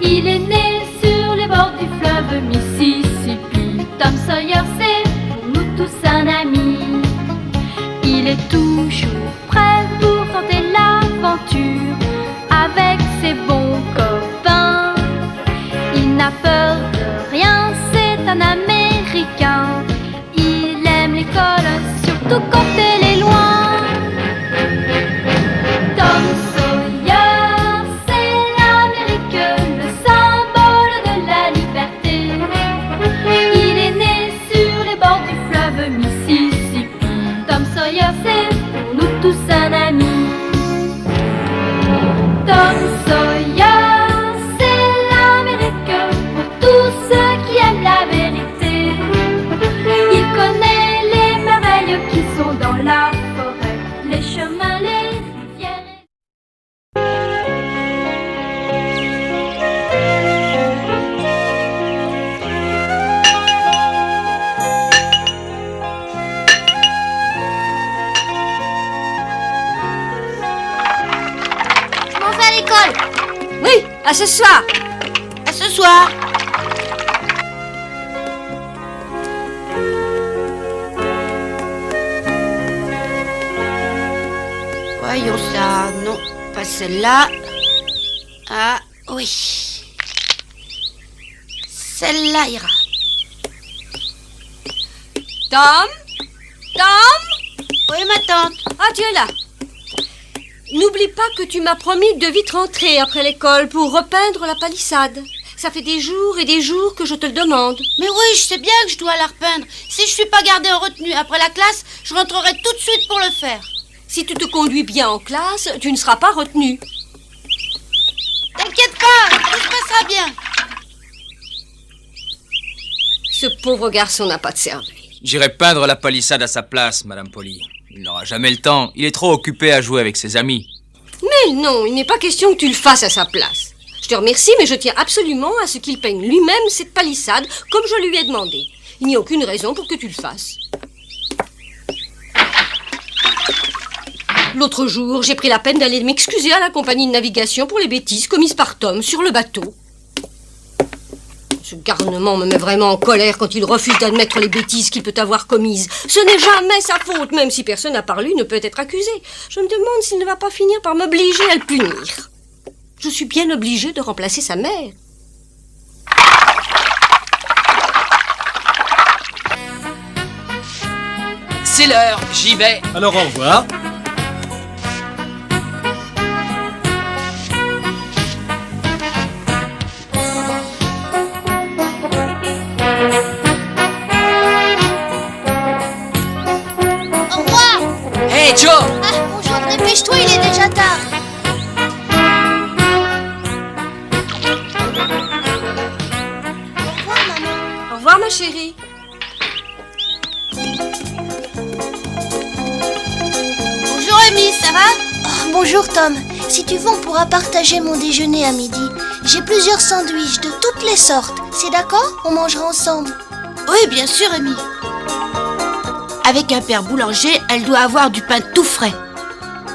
Il est né sur les bords du fleuve Mississippi. Tom Sawyer, c'est pour nous tous un ami. Il est toujours prêt pour tenter l'aventure avec ses bons copains. Il n'a peur de rien, c'est un Américain. Il aime l'école, surtout quand elle est loin. Tom Sawyer, c'est l'Amérique, le symbole de la liberté. Il est né sur les bords du fleuve Mississippi. Tom Sawyer, c'est pour nous tous un ami. Tom Sawyer, c'est l'Amérique pour tous ceux qui aiment la vérité. Il connaît les merveilles qui sont dans la forêt, les chemins, les rivières. Je m'en vais à l'école. Oui, à ce soir. À ce soir. Voyons ça. Non, pas celle-là. Ah, oui. Celle-là ira. Tom Tom Oui, ma tante. Ah, tu es là. N'oublie pas que tu m'as promis de vite rentrer après l'école pour repeindre la palissade. Ça fait des jours et des jours que je te le demande. Mais oui, je sais bien que je dois la repeindre. Si je suis pas gardée en retenue après la classe, je rentrerai tout de suite pour le faire. Si tu te conduis bien en classe, tu ne seras pas retenu. T'inquiète pas, tout se passera bien. Ce pauvre garçon n'a pas de cerveau. J'irai peindre la palissade à sa place, Madame Polly. Il n'aura jamais le temps. Il est trop occupé à jouer avec ses amis. Mais non, il n'est pas question que tu le fasses à sa place. Je te remercie, mais je tiens absolument à ce qu'il peigne lui-même cette palissade, comme je lui ai demandé. Il n'y a aucune raison pour que tu le fasses. L'autre jour, j'ai pris la peine d'aller m'excuser à la compagnie de navigation pour les bêtises commises par Tom sur le bateau. Ce garnement me met vraiment en colère quand il refuse d'admettre les bêtises qu'il peut avoir commises. Ce n'est jamais sa faute, même si personne à part lui ne peut être accusé. Je me demande s'il ne va pas finir par m'obliger à le punir. Je suis bien obligée de remplacer sa mère. C'est l'heure, j'y vais. Alors au revoir. Au revoir. Hey Joe! Ah, bonjour, dépêche-toi, il est déjà tard. Au revoir, maman. Au revoir, ma chérie. Bonjour, Amy, ça va? Oh, bonjour, Tom. Si tu veux, on pourra partager mon déjeuner à midi. J'ai plusieurs sandwichs de toutes les sortes. C'est d'accord? On mangera ensemble. Oui, bien sûr, Amy. Avec un père boulanger, elle doit avoir du pain tout frais.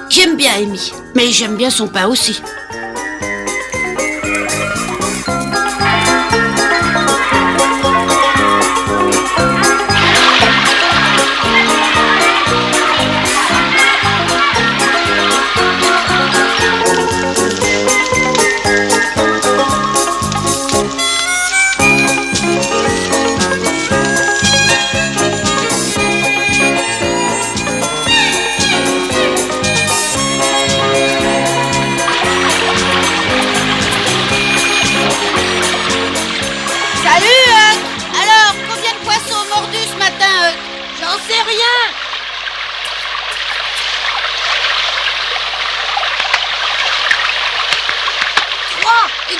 J'aime bien Amy, mais j'aime bien son pain aussi.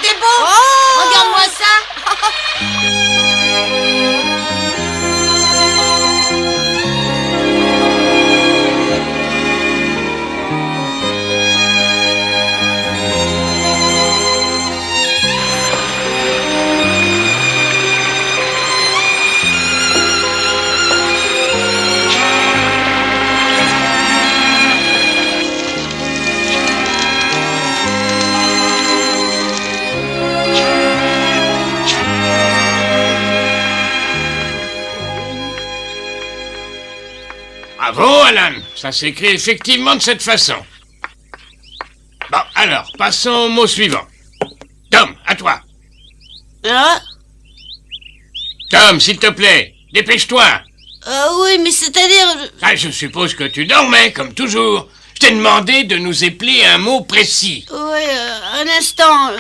C'était beau. Oh, regarde-moi ça. Bravo, Alan. Ça s'écrit effectivement de cette façon. Bon, alors, passons au mot suivant. Tom, à toi. Ah, Tom, s'il te plaît, dépêche-toi. oui, mais c'est-à-dire... Ah, je suppose que tu dormais, comme toujours. Je t'ai demandé de nous épeler un mot précis. Oui, un instant.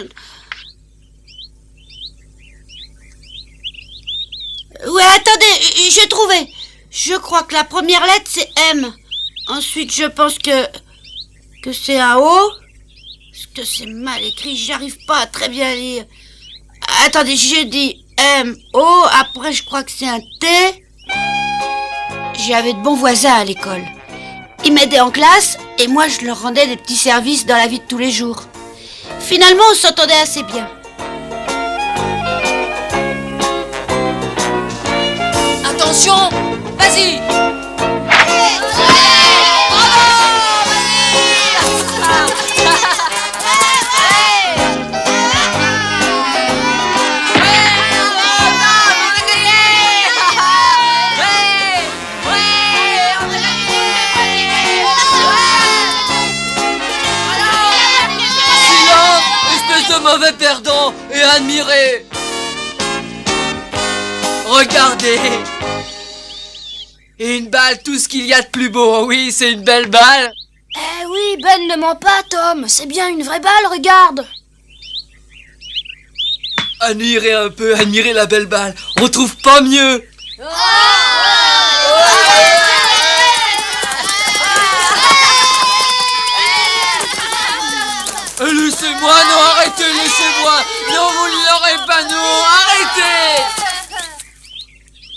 Ouais, attendez, j'ai trouvé. Je crois que la première lettre, c'est M. Ensuite, je pense que c'est un O. Parce que c'est mal écrit, j'arrive pas à très bien lire. Attendez, j'ai dit M-O, après je crois que c'est un T. J'avais de bons voisins à l'école. Ils m'aidaient en classe et moi je leur rendais des petits services dans la vie de tous les jours. Finalement, on s'entendait assez bien. Attention, vas-y. Mauvais perdant et admirez. Regardez. Et une balle, tout ce qu'il y a de plus beau. Oui, c'est une belle balle. Eh oui, Ben ne ment pas, Tom. C'est bien une vraie balle, regarde. Admirez un peu, admirez la belle balle. On trouve pas mieux. Laissez-moi, non, arrêtez, laissez-moi. Non, vous ne l'aurez pas, non, arrêtez.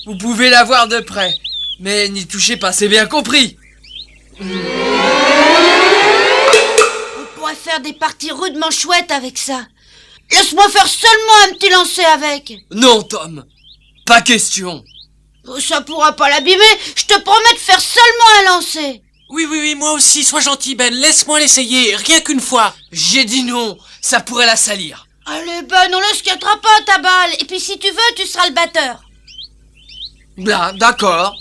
Vous pouvez la voir de près, mais n'y touchez pas, c'est bien compris. On pourrait faire des parties rudement chouettes avec ça. Laisse-moi faire seulement un petit lancer avec. Non, Tom, pas question. Ça pourra pas l'abîmer, je te promets de faire seulement un lancer. Oui, moi aussi, sois gentil, Ben, laisse-moi l'essayer, rien qu'une fois. J'ai dit non, ça pourrait la salir. Allez, Ben, on ne se quittera pas ta balle. Et puis si tu veux, tu seras le batteur. Là, d'accord.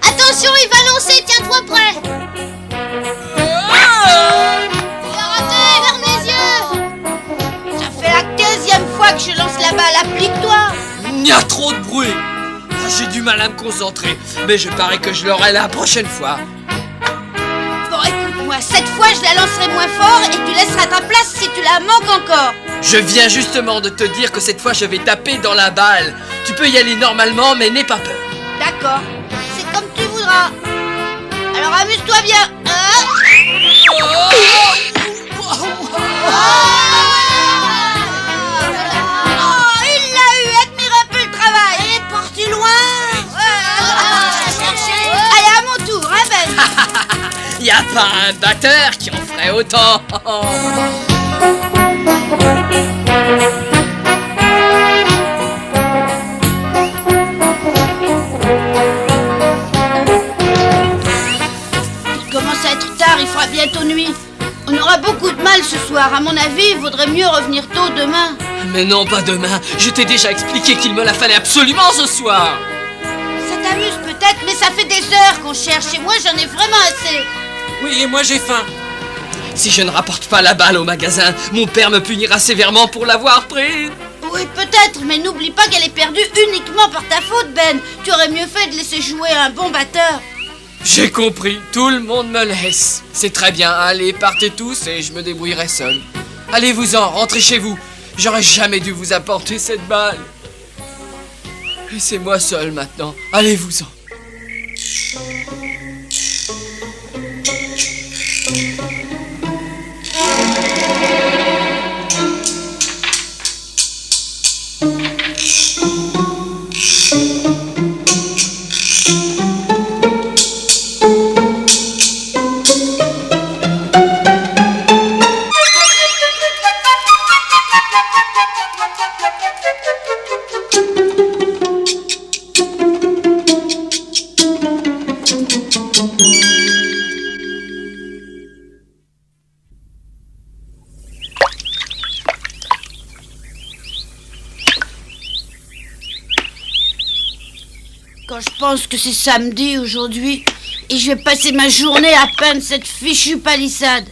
Attention, il va lancer, tiens-toi prêt. Que je lance la balle, applique-toi. Il y a trop de bruit. J'ai du mal à me concentrer, mais je parie que je l'aurai la prochaine fois. Bon, écoute-moi, cette fois je la lancerai moins fort et tu laisseras ta place si tu la manques encore. Je viens justement de te dire que cette fois je vais taper dans la balle. Tu peux y aller normalement, mais n'aie pas peur. D'accord, c'est comme tu voudras. Alors amuse-toi bien. Y a pas un batteur qui en ferait autant. Il commence à être tard, il fera bientôt nuit. On aura beaucoup de mal ce soir. À mon avis, il vaudrait mieux revenir tôt demain. Mais non, pas demain. Je t'ai déjà expliqué qu'il me la fallait absolument ce soir. Ça t'amuse peut-être, mais ça fait des heures qu'on cherche et moi j'en ai vraiment assez. Oui, et moi j'ai faim. Si je ne rapporte pas la balle au magasin, mon père me punira sévèrement pour l'avoir prise. Oui, peut-être, mais n'oublie pas qu'elle est perdue uniquement par ta faute, Ben. Tu aurais mieux fait de laisser jouer un bon batteur. J'ai compris, tout le monde me laisse. C'est très bien, allez, partez tous et je me débrouillerai seul. Allez-vous-en, rentrez chez vous. J'aurais jamais dû vous apporter cette balle. Laissez-moi seul maintenant, allez-vous-en. Quand je pense que c'est samedi aujourd'hui et je vais passer ma journée à peindre cette fichue palissade.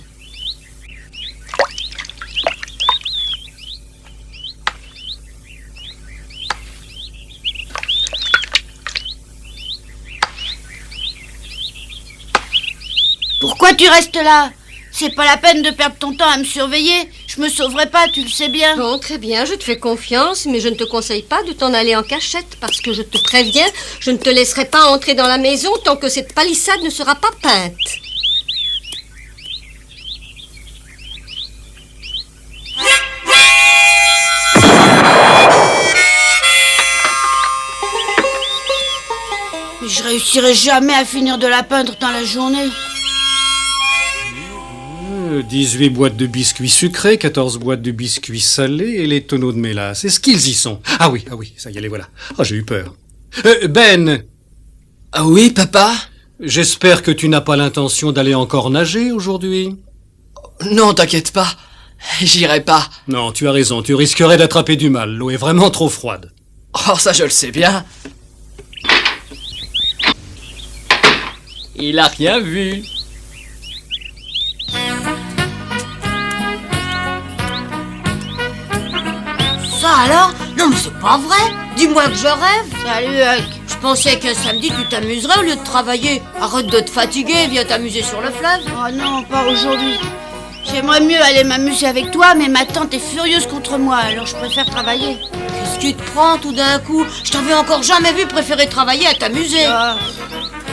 Pourquoi tu restes là? C'est pas la peine de perdre ton temps à me surveiller. Je me sauverai pas, tu le sais bien. Bon, très bien, je te fais confiance, mais je ne te conseille pas de t'en aller en cachette, parce que je te préviens, je ne te laisserai pas entrer dans la maison tant que cette palissade ne sera pas peinte. Mais je réussirai jamais à finir de la peindre dans la journée. 18 boîtes de biscuits sucrés, 14 boîtes de biscuits salés et les tonneaux de mélasse. Est-ce qu'ils y sont? Ah oui, ça y est, les voilà. Oh, j'ai eu peur. Ben! Ah oui, papa? J'espère que tu n'as pas l'intention d'aller encore nager aujourd'hui. Non, t'inquiète pas. J'irai pas. Non, tu as raison, tu risquerais d'attraper du mal. L'eau est vraiment trop froide. Oh, ça je le sais bien. Il a rien vu. Ça alors? Non mais c'est pas vrai. Dis-moi que je rêve. Salut, Huck. Je pensais qu'un samedi tu t'amuserais au lieu de travailler. Arrête de te fatiguer, viens t'amuser sur le fleuve. Oh non, pas aujourd'hui. J'aimerais mieux aller m'amuser avec toi, mais ma tante est furieuse contre moi, alors je préfère travailler. Qu'est-ce qui te prend tout d'un coup? Je t'avais encore jamais vu préférer travailler à t'amuser. Ah,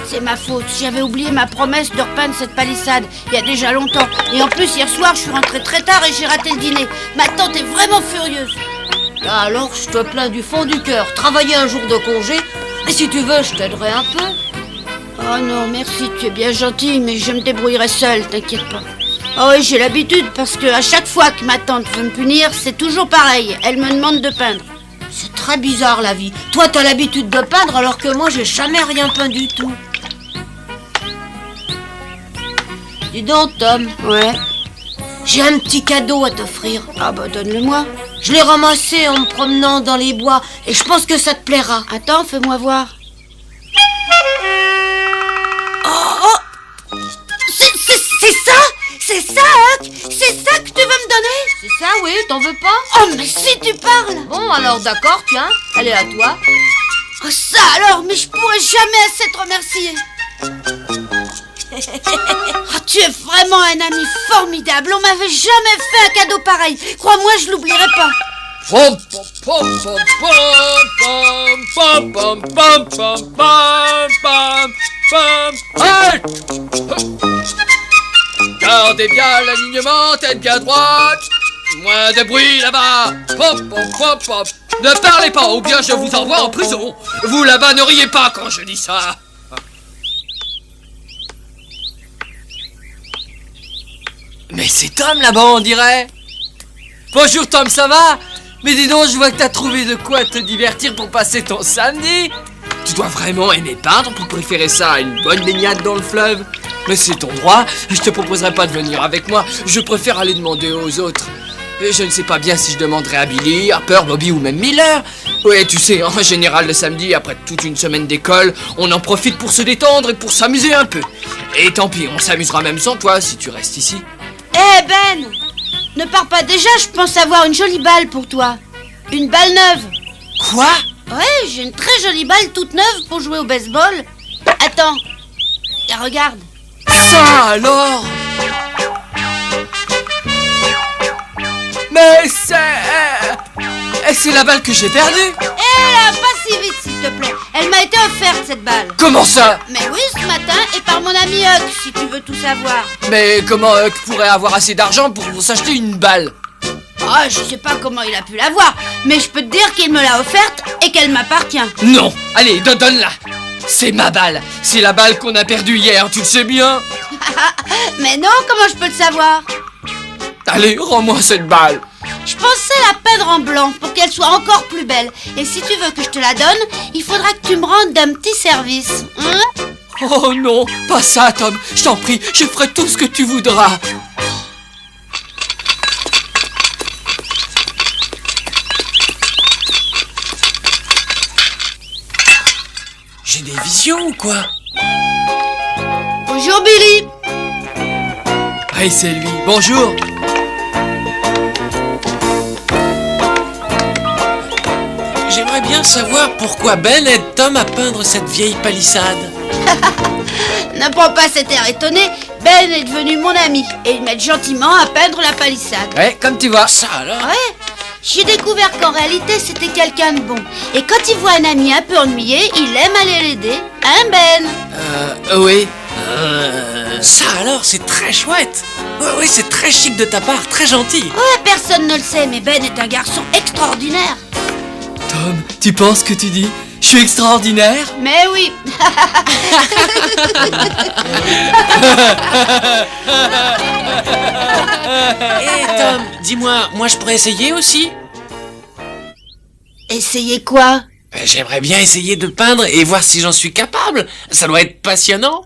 c'est ma faute. J'avais oublié ma promesse de repeindre cette palissade il y a déjà longtemps. Et en plus, hier soir, je suis rentrée très tard et j'ai raté le dîner. Ma tante est vraiment furieuse. Là alors, je te plains du fond du cœur. Travailler un jour de congé, et si tu veux, je t'aiderai un peu. Oh non, merci, tu es bien gentille, mais je me débrouillerai seule, t'inquiète pas. Oh oui, j'ai l'habitude, parce que à chaque fois que ma tante veut me punir, c'est toujours pareil. Elle me demande de peindre. C'est très bizarre la vie. Toi, t'as l'habitude de peindre, alors que moi, j'ai jamais rien peint du tout. Dis donc, Tom. Ouais. J'ai un petit cadeau à t'offrir. Ah bah donne-le-moi. Je l'ai ramassé en me promenant dans les bois, et je pense que ça te plaira. Attends, fais-moi voir. C'est ça? C'est ça, Huck? C'est ça que tu veux me donner? C'est ça, oui, t'en veux pas? Oh, mais si tu parles! Bon, alors d'accord, tiens, elle est à toi. Oh, ça alors, mais je pourrais jamais assez te remercier. Oh, tu es vraiment un ami formidable. On m'avait jamais fait un cadeau pareil. Crois-moi, je l'oublierai pas. Pom pom pom pom pom pom pom pom pom pom pom. Halt! Gardez bien l'alignement, tête bien droite. Moins de bruit là-bas. Pom pom pom pom. Ne parlez pas ou bien je vous envoie en prison. Vous là-bas ne riez pas quand je dis ça. Mais c'est Tom là-bas, on dirait. Bonjour Tom, ça va? Mais dis donc, je vois que t'as trouvé de quoi te divertir pour passer ton samedi. Tu dois vraiment aimer peindre pour préférer ça à une bonne baignade dans le fleuve. Mais c'est ton droit, je te proposerai pas de venir avec moi. Je préfère aller demander aux autres. Et je ne sais pas bien si je demanderai à Billy, Harper, Bobby ou même Miller. Ouais, tu sais, en général le samedi, après toute une semaine d'école, on en profite pour se détendre et pour s'amuser un peu. Et tant pis, on s'amusera même sans toi si tu restes ici. Eh Ben, ne pars pas déjà, je pense avoir une jolie balle pour toi. Une balle neuve. Quoi? Ouais, j'ai une très jolie balle toute neuve pour jouer au baseball. Attends, tiens, regarde. Ça alors? Mais c'est la balle que j'ai perdue. Eh là, pas si vite s'il te plaît. Elle m'a été offerte cette balle. Comment ça? Mais oui, ce matin, et par mon ami Huck, si tu veux tout savoir. Mais comment Huck pourrait avoir assez d'argent pour s'acheter une balle? Ah, je sais pas comment il a pu l'avoir, mais je peux te dire qu'il me l'a offerte et qu'elle m'appartient. Non, allez, donne-la. C'est ma balle. C'est la balle qu'on a perdue hier, tu le sais bien. Mais non, comment je peux le savoir? Allez, rends-moi cette balle. Je pensais la peindre en blanc pour qu'elle soit encore plus belle. Et si tu veux que je te la donne, il faudra que tu me rendes un petit service. Hein? Oh non, pas ça, Tom. Je t'en prie, je ferai tout ce que tu voudras. J'ai des visions ou quoi? Bonjour Billy. Ah, c'est lui. Bonjour. J'aimerais bien savoir pourquoi Ben aide Tom à peindre cette vieille palissade. Ne prends pas cet air étonné. Ben est devenu mon ami et il m'aide gentiment à peindre la palissade. Ouais, comme tu vois. Ça alors? Ouais, j'ai découvert qu'en réalité c'était quelqu'un de bon. Et quand il voit un ami un peu ennuyé, il aime aller l'aider. Hein Ben? Oui. Ça alors, c'est très chouette. Oui, c'est très chic de ta part, très gentil. Ouais, personne ne le sait, mais Ben est un garçon extraordinaire. Tom, tu penses que tu dis je suis extraordinaire? Mais oui. Hé Tom, dis-moi, moi je pourrais essayer aussi? Essayez quoi? J'aimerais bien essayer de peindre et voir si j'en suis capable. Ça doit être passionnant.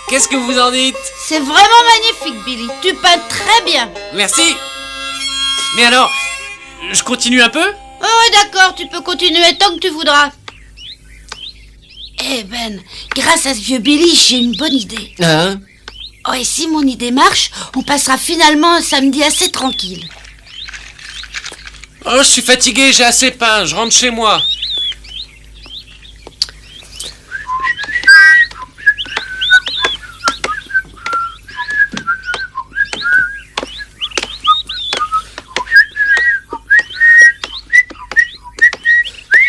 Qu'est-ce que vous en dites? C'est vraiment magnifique, Billy. Tu peins très bien. Merci. Mais alors, je continue un peu? Oh, ouais, d'accord, tu peux continuer tant que tu voudras. Eh Ben, grâce à ce vieux Billy, j'ai une bonne idée. Hein? Oh, et si mon idée marche, on passera finalement un samedi assez tranquille. Oh, je suis fatigué, j'ai assez peint, je rentre chez moi.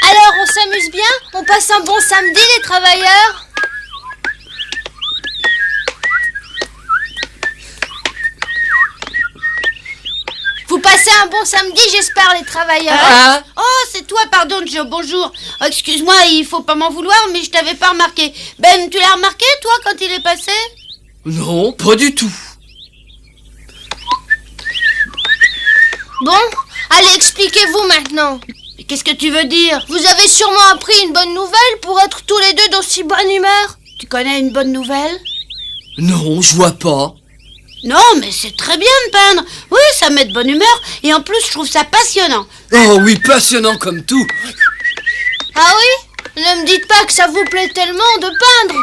Alors, on s'amuse bien? On passe un bon samedi, les travailleurs? Vous passez un bon samedi, j'espère, les travailleurs. Ah? Oh, c'est toi, pardon, Joe, bonjour. Oh, excuse-moi, il faut pas m'en vouloir, mais je t'avais pas remarqué. Ben, tu l'as remarqué, toi, quand il est passé? Non, pas du tout. Bon, allez, expliquez-vous maintenant. Mais qu'est-ce que tu veux dire? Vous avez sûrement appris une bonne nouvelle pour être tous les deux d'aussi bonne humeur. Tu connais une bonne nouvelle? Non, je vois pas. Non, mais c'est très bien de peindre. Oui, ça met de bonne humeur, et en plus, je trouve ça passionnant. Oh oui, passionnant comme tout. Ah oui? Ne me dites pas que ça vous plaît tellement de peindre.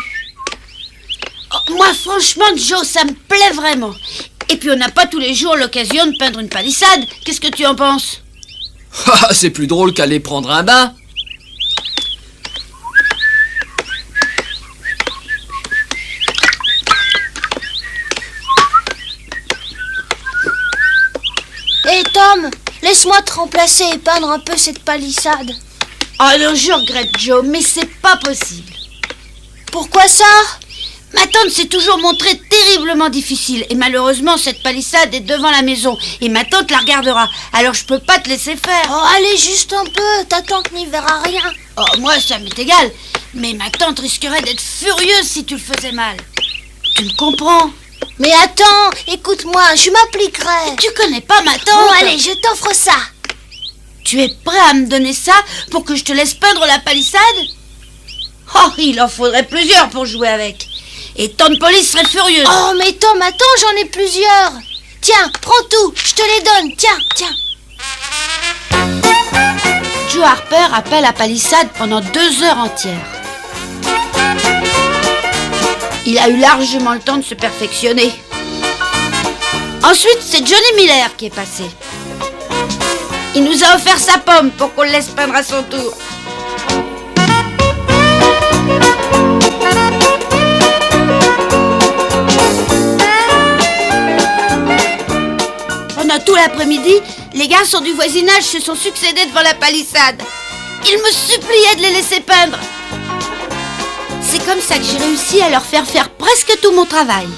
Oh, moi, franchement, Joe, ça me plaît vraiment. Et puis, on n'a pas tous les jours l'occasion de peindre une palissade. Qu'est-ce que tu en penses? Ah, c'est plus drôle qu'aller prendre un bain. Hé Tom, laisse-moi te remplacer et peindre un peu cette palissade. Oh non, je regrette, Joe, mais c'est pas possible. Pourquoi ça? Ma tante s'est toujours montrée terriblement difficile. Et malheureusement, cette palissade est devant la maison. Et ma tante la regardera. Alors je peux pas te laisser faire. Oh, allez, juste un peu, ta tante n'y verra rien. Oh, moi, ça m'est égal. Mais ma tante risquerait d'être furieuse si tu le faisais mal. Tu me comprends? Mais attends, écoute-moi, je m'appliquerai. Tu connais pas ma tante? Bon, allez, je t'offre ça. Tu es prêt à me donner ça pour que je te laisse peindre la palissade? Oh, il en faudrait plusieurs pour jouer avec. Et tante Polly serait furieuse. Oh, mais Tom, attends, j'en ai plusieurs. Tiens, prends tout, je te les donne, tiens, tiens. Joe Harper a peint la palissade pendant 2 heures entières. Il a eu largement le temps de se perfectionner. Ensuite, c'est Johnny Miller qui est passé. Il nous a offert sa pomme pour qu'on le laisse peindre à son tour. Pendant tout l'après-midi, les garçons du voisinage se sont succédés devant la palissade. Ils me suppliaient de les laisser peindre. C'est comme ça que j'ai réussi à leur faire faire presque tout mon travail.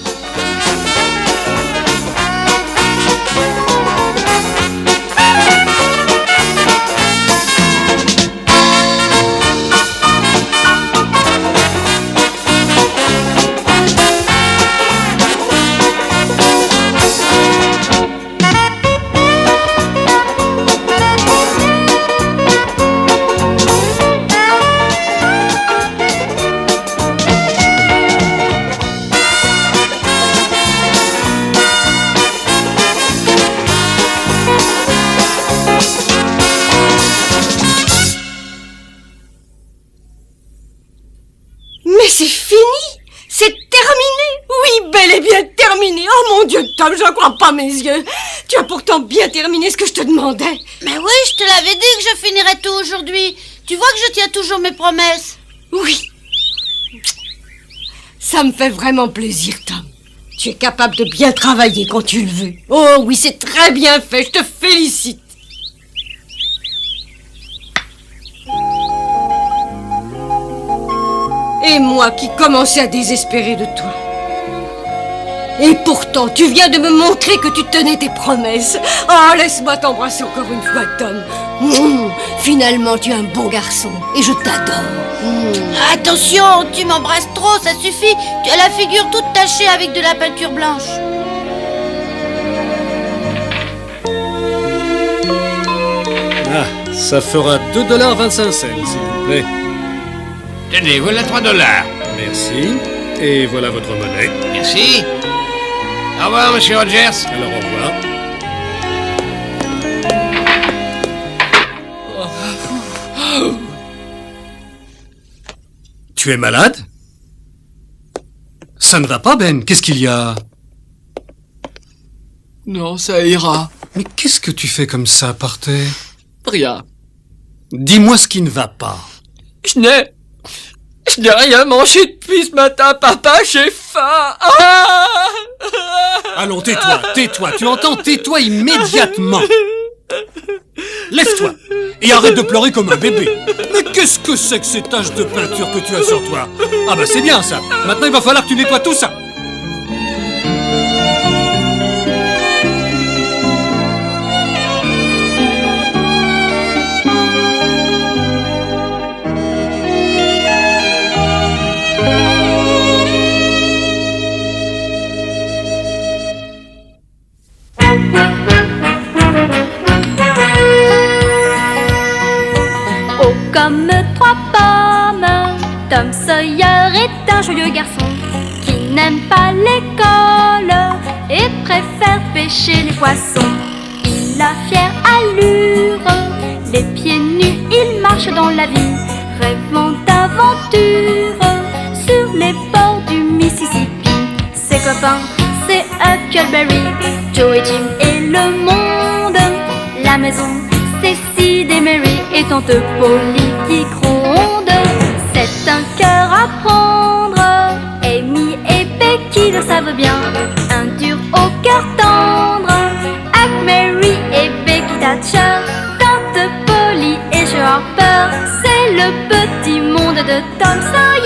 Tom, je ne crois pas mes yeux. Tu as pourtant bien terminé ce que je te demandais. Mais oui, je te l'avais dit que je finirais tout aujourd'hui. Tu vois que je tiens toujours mes promesses. Oui. Ça me fait vraiment plaisir, Tom. Tu es capable de bien travailler quand tu le veux. Oh oui, c'est très bien fait, je te félicite. Et moi qui commençais à désespérer de toi. Et pourtant, tu viens de me montrer que tu tenais tes promesses. Oh, laisse-moi t'embrasser encore une fois, Tom. Finalement, tu es un bon garçon et je t'adore. Attention, tu m'embrasses trop, ça suffit. Tu as la figure toute tachée avec de la peinture blanche. Ah, ça fera 2,25 $, s'il vous plaît. Tenez, voilà $3. Merci. Et voilà votre monnaie. Merci. Au revoir, monsieur Rogers. Alors, au revoir. Tu es malade? Ça ne va pas, Ben. Qu'est-ce qu'il y a? Non, ça ira. Mais qu'est-ce que tu fais comme ça par terre? Rien. Dis-moi ce qui ne va pas. Je n'ai rien mangé depuis ce matin, papa, j'ai faim. Ah! Allons, tais-toi, tu entends? Tais-toi immédiatement. Lève-toi et arrête de pleurer comme un bébé. Mais qu'est-ce que c'est que ces taches de peinture que tu as sur toi? Ah bah c'est bien ça. Maintenant il va falloir que tu nettoies tout ça. Comme 3 pommes, Tom Sawyer est un joyeux garçon qui n'aime pas l'école et préfère pêcher les poissons. Il a fière allure, les pieds nus, il marche dans la vie, rêvant d'aventure sur les bords du Mississippi. Ses copains, c'est Huckleberry, Joe et Jim et le monde, la maison, c'est Sid et Mary et tante Polly qui gronde. C'est un cœur à prendre, Amy et Becky le savent bien. Un dur au cœur tendre, Huck, Mary et Becky Thatcher, tante Polly et Joe Harper. C'est le petit monde de Tom Sawyer.